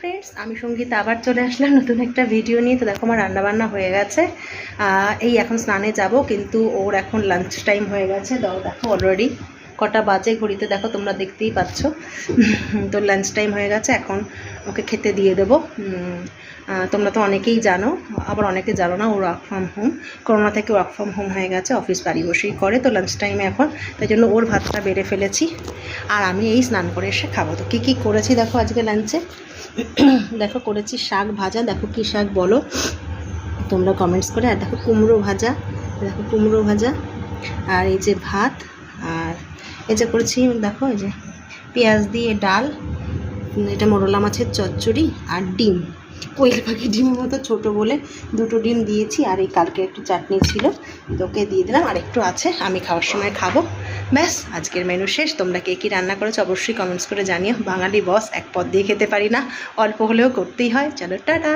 Friends, আমি সঙ্গীতা আবার চলে আসলাম নতুন একটা ভিডিও নিয়ে। তো দেখো আমার রান্নাবান্না হয়ে গেছে। এই এখন স্নানে যাব, কিন্তু ওর এখন লাঞ্চ টাইম হয়ে গেছে। দেখো অলরেডি কটা বাজে ঘড়িতে, দেখো তোমরা দেখতেই পাচ্ছ। তো লাঞ্চ টাইম হয়ে গেছে, এখন ওকে খেতে দিয়ে দেবো। তোমরা তো অনেকেই জানো, আবার অনেকে জানো না, ও ওয়ার্ক ফ্রম হোম, করোনা থেকে ওয়ার্ক ফ্রম হোম হয়ে গেছে, অফিস বাড়ি বসেই করে। তো লাঞ্চ টাইমে এখন, তাই জন্য ওর ভাতটা বেড়ে ফেলেছি, আর আমি এই স্নান করে এসে খাবো। তো কী কী করেছি দেখো আজকে লাঞ্চে। দেখো করেছি শাক ভাজা, দেখো কী শাক বলো তোমরা কমেন্টস করে। আর দেখো কুমড়ো ভাজা, দেখো কুমড়ো ভাজা, আর এই যে ভাত, আর এই যে করেছি দেখো এই যে পেঁয়াজ দিয়ে ডাল, এটা মোরলা মাছের চচ্চড়ি, আর ডিম, কোয়েল পাখি ডিমের মতো ছোটো বলে দুটো ডিম দিয়েছি। আর এই কালকে একটু চাটনি ছিল, তোকে দিয়ে দিলাম, আর একটু আছে, আমি খাওয়ার সময় খাবো। ব্যাস, আজকের মেনু শেষ। তোমরা কে কী রান্না করেছো অবশ্যই কমেন্টস করে জানিও। বাঙালি বস, এক পদ দিয়ে খেতে পারি না, অল্প হলেও করতেই হয়। চলো টাটা।